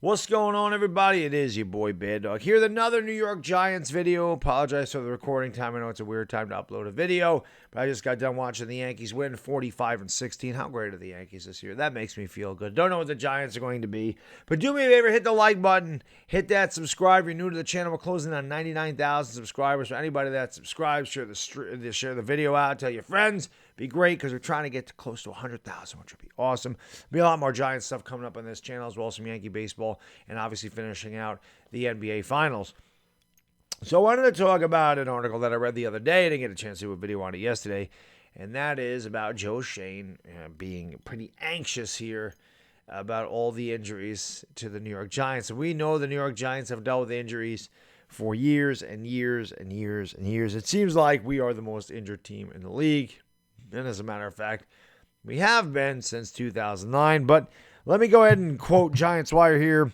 What's going on, everybody? It is your boy Baddog here with another New York Giants video. Apologize for the recording time. I know it's a weird time to upload a video, but I just got done watching the Yankees win 45-16. How great are the Yankees this year? That makes me feel good. Don't know what the Giants are going to be, but do me a favor, hit the like button, hit that subscribe. If you're new to the channel, we're closing on 99,000 subscribers. For anybody that subscribes, share the video out, tell your friends. Be great because we're trying to get to close to 100,000, which would be awesome. Be a lot more Giants stuff coming up on this channel, as well as some Yankee baseball, and obviously finishing out the NBA Finals. So I wanted to talk about an article that I read the other day. I didn't get a chance to do a video on it yesterday, and that is about Joe Schoen being pretty anxious here about all the injuries to the New York Giants. And we know the New York Giants have dealt with injuries for years and years and years and years. It seems like we are the most injured team in the league. And as a matter of fact, we have been since 2009. But let me go ahead and quote Giants Wire here.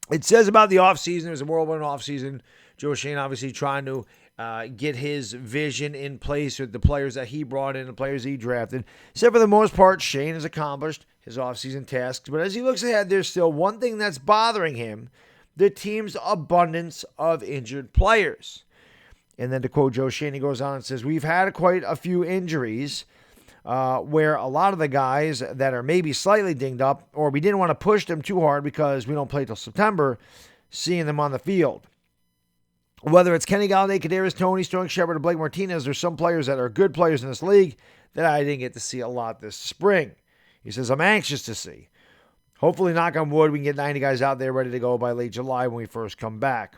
It says about the offseason, it was a whirlwind offseason. Joe Schoen obviously trying to get his vision in place with the players that he brought in, the players he drafted. So for the most part, Schoen has accomplished his offseason tasks. But as he looks ahead, there's still one thing that's bothering him: the team's abundance of injured players. And then to quote Joe Schoen, he goes on and says, we've had quite a few injuries where a lot of the guys that are maybe slightly dinged up, or we didn't want to push them too hard because we don't play till September, seeing them on the field. Whether it's Kenny Galladay, Kadarius Toney, Sterling Shepard, or Blake Martinez, there's some players that are good players in this league that I didn't get to see a lot this spring. He says, I'm anxious to see. Hopefully, knock on wood, we can get 90 guys out there ready to go by late July when we first come back.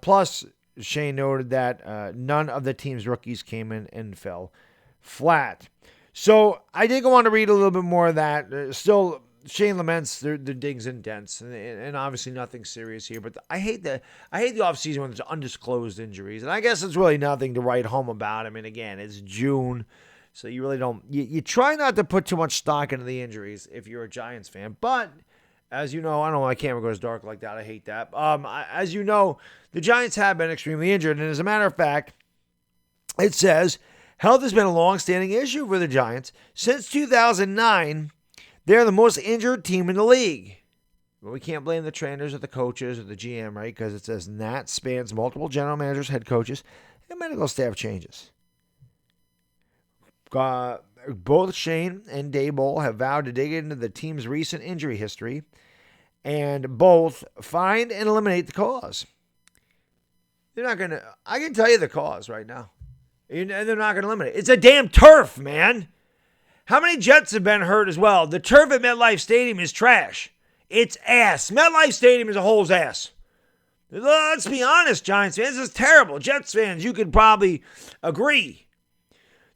Plus, Shane noted that none of the team's rookies came in and fell flat. So I did go on to read a little bit more of that. Still, Shane laments the dings and dents, and obviously nothing serious here. But I hate the offseason when there's undisclosed injuries, and I guess it's really nothing to write home about. I mean, again, it's June, so you really don't. You try not to put too much stock into the injuries if you're a Giants fan, but. As you know, I don't know, my camera goes dark like that. I hate that. As you know, the Giants have been extremely injured. And as a matter of fact, it says, health has been a long-standing issue for the Giants. Since 2009, they're the most injured team in the league. But we can't blame the trainers or the coaches or the GM, right? Because it says that spans multiple general managers, head coaches, and medical staff changes. Both Shane and Daboll have vowed to dig into the team's recent injury history and both find and eliminate the cause. They're not going to, I can tell you the cause right now. And they're not going to eliminate it. It's a damn turf, man. How many Jets have been hurt as well? The turf at MetLife Stadium is trash. It's ass. MetLife Stadium is a hole's ass. Let's be honest, Giants fans. This is terrible. Jets fans, you could probably agree.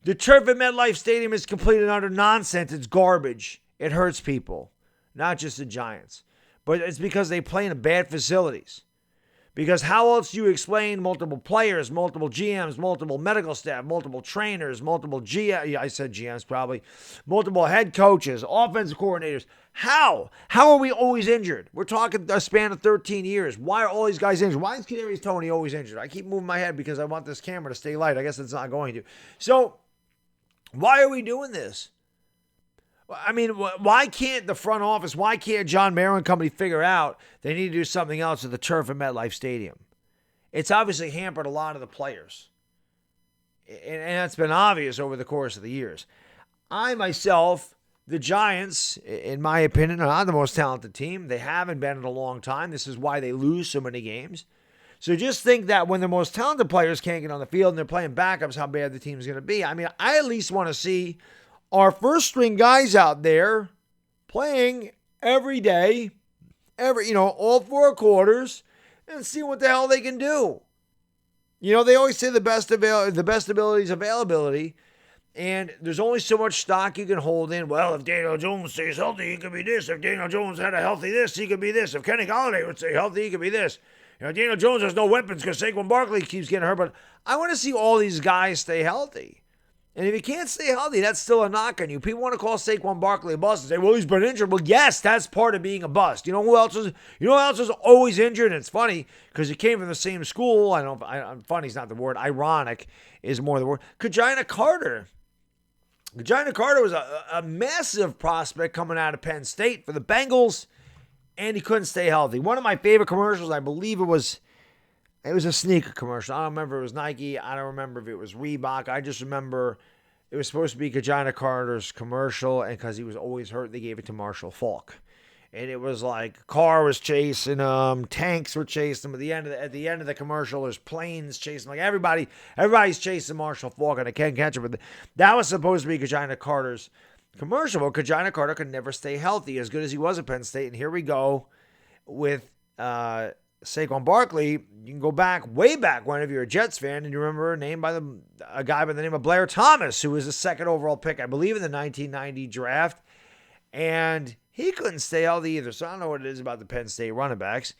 The turf at MetLife Stadium is complete and utter nonsense. It's garbage. It hurts people, not just the Giants. But it's because they play in bad facilities. Because how else do you explain multiple players, multiple GMs, multiple medical staff, multiple trainers, multiple GMs probably, multiple head coaches, offensive coordinators? How? How are we always injured? We're talking a span of 13 years. Why are all these guys injured? Why is Kadarius Toney always injured? I keep moving my head because I want this camera to stay light. I guess it's not going to. So, why are we doing this? I mean, why can't the front office, why can't John Mara and company figure out they need to do something else with the turf at MetLife Stadium? It's obviously hampered a lot of the players. And that's been obvious over the course of the years. I myself, the Giants, in my opinion, are not the most talented team. They haven't been in a long time. This is why they lose so many games. So just think that when the most talented players can't get on the field and they're playing backups, how bad the team's going to be. I mean, I at least want to see our first string guys out there playing every day, all 4 quarters, and see what the hell they can do. They always say the best ability is availability, and there's only so much stock you can hold in. Well, if Daniel Jones stays healthy, he could be this. If Daniel Jones had a healthy this, he could be this. If Kenny Galladay would stay healthy, he could be this. Daniel Jones has no weapons because Saquon Barkley keeps getting hurt, but I want to see all these guys stay healthy. And if you can't stay healthy, that's still a knock on you. People want to call Saquon Barkley a bust and say, well, he's been injured. Well, yes, that's part of being a bust. You know who else is always injured? And it's funny because he came from the same school. Funny is not the word. Ironic is more the word. Kajina Carter. Kajina Carter was a massive prospect coming out of Penn State for the Bengals. and he couldn't stay healthy. One of my favorite commercials, I believe it was a sneaker commercial. I don't remember if it was Nike. I don't remember if it was Reebok. I just remember it was supposed to be Kajana Carter's commercial, and because he was always hurt, they gave it to Marshall Faulk. And it was like a car was chasing him, tanks were chasing him. At the end of the commercial, there's planes chasing him. Like everybody's chasing Marshall Faulk, and I can't catch him. But that was supposed to be Kajana Carter's commercial. Well, Kajana Carter could never stay healthy, as good as he was at Penn State. And here we go with Saquon Barkley. You can go way back when, if you're a Jets fan, and you remember a guy by the name of Blair Thomas, who was the second overall pick, I believe, in the 1990 draft. And he couldn't stay healthy either. So I don't know what it is about the Penn State running backs.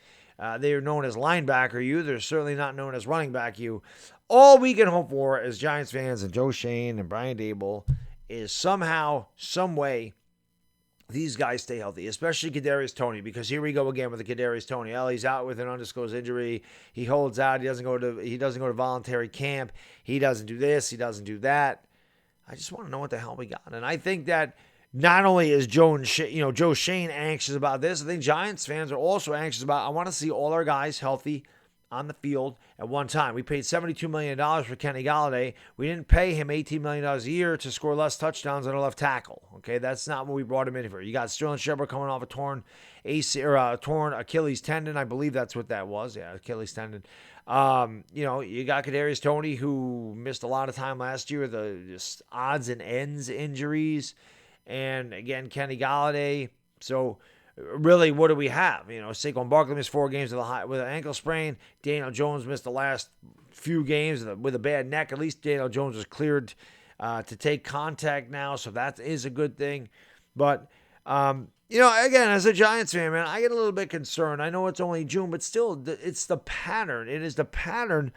They are known as linebacker U. They're certainly not known as running back U. All we can hope for as Giants fans and Joe Schoen and Brian Daboll is somehow, some way, these guys stay healthy, especially Kadarius Toney, because here we go again with the Kadarius Toney. He's out with an undisclosed injury. He holds out. He doesn't go to voluntary camp. He doesn't do this. He doesn't do that. I just want to know what the hell we got. And I think that not only is Joe Schoen anxious about this, I think Giants fans are also anxious about, I want to see all our guys healthy on the field at one time. We paid $72 million for Kenny Golladay. We didn't pay him $18 million a year to score less touchdowns than a left tackle. Okay, that's not what we brought him in for. You got Sterling Shepard coming off a torn Achilles tendon. I believe that's what that was. Yeah, Achilles tendon. You got Kadarius Toney, who missed a lot of time last year with the just odds and ends injuries. And again, Kenny Golladay. So really, what do we have? Saquon Barkley missed 4 games with an ankle sprain. Daniel Jones missed the last few games with a bad neck. At least Daniel Jones was cleared to take contact now, so that is a good thing. But again, as a Giants fan, man, I get a little bit concerned. I know it's only June, but still, it's the pattern. It is the pattern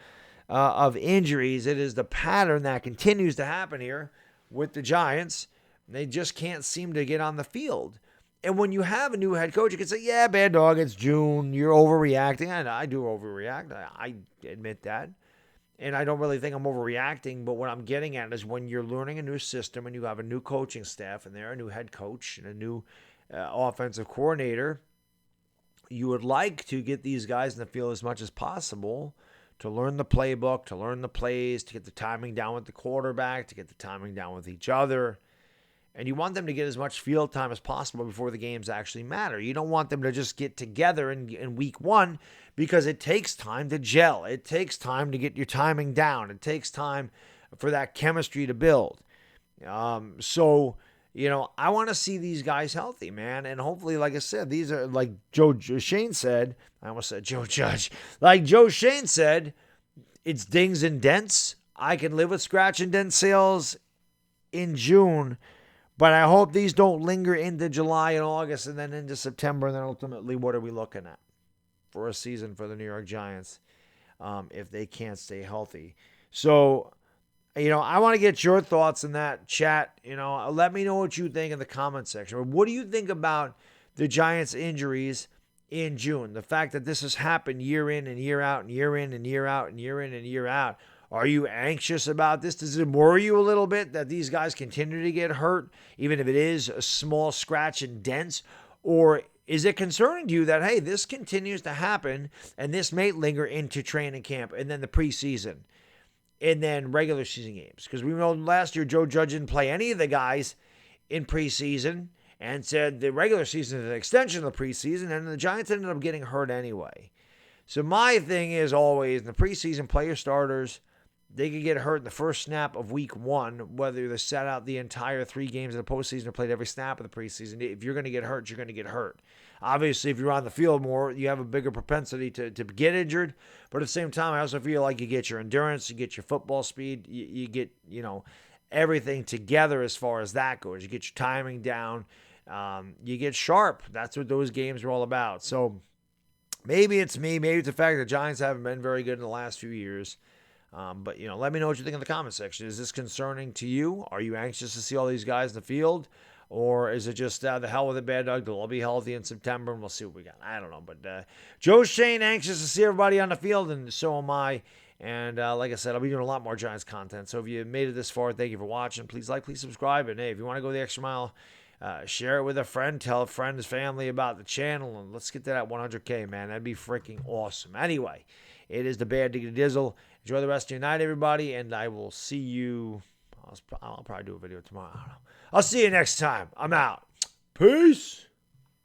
of injuries. It is the pattern that continues to happen here with the Giants. They just can't seem to get on the field. And when you have a new head coach, you can say, yeah, Baddog, it's June. You're overreacting. And I do overreact. I admit that. And I don't really think I'm overreacting. But what I'm getting at is when you're learning a new system and you have a new coaching staff and they're a new head coach and a new offensive coordinator, you would like to get these guys in the field as much as possible to learn the playbook, to learn the plays, to get the timing down with the quarterback, to get the timing down with each other. And you want them to get as much field time as possible before the games actually matter. You don't want them to just get together in week 1 because it takes time to gel. It takes time to get your timing down. It takes time for that chemistry to build. I want to see these guys healthy, man. And hopefully, like I said, these are like Joe Schoen said. I almost said Joe Judge. Like Joe Schoen said, it's dings and dents. I can live with scratch and dent sales in June. But I hope these don't linger into July and August and then into September. And then ultimately, what are we looking at for a season for the New York Giants if they can't stay healthy? So, I want to get your thoughts in that chat. Let me know what you think in the comment section. What do you think about the Giants' injuries in June? The fact that this has happened year in and year out and year in and year out and year in and year out. Are you anxious about this? Does it worry you a little bit that these guys continue to get hurt, even if it is a small scratch and dents? Or is it concerning to you that, hey, this continues to happen and this may linger into training camp and then the preseason and then regular season games? Because we know last year Joe Judge didn't play any of the guys in preseason and said the regular season is an extension of the preseason, and the Giants ended up getting hurt anyway. So my thing is always, in the preseason, player starters, they could get hurt in the first snap of week 1, whether they sat out the entire 3 games of the postseason or played every snap of the preseason. If you're going to get hurt, you're going to get hurt. Obviously, if you're on the field more, you have a bigger propensity to get injured. But at the same time, I also feel like you get your endurance, you get your football speed, you get, everything together as far as that goes. You get your timing down, you get sharp. That's what those games are all about. So maybe it's me. Maybe it's the fact that the Giants haven't been very good in the last few years. But let me know what you think in the comment section. Is this concerning to you? Are you anxious to see all these guys in the field? Or is it just the hell with it, Baddog? They'll all be healthy in September, and we'll see what we got. I don't know. But Joe Schoen anxious to see everybody on the field, and so am I. And like I said, I'll be doing a lot more Giants content. So if you made it this far, thank you for watching. Please like, please subscribe. And hey, if you want to go the extra mile Share it with a friend. Tell a friend, his family about the channel, and let's get to that 100K, man. That'd be freaking awesome. Anyway, it is the Bad Diggity Dizzle. Enjoy the rest of your night, everybody, and I will see you. I'll probably do a video tomorrow. I don't know. I'll see you next time. I'm out. Peace.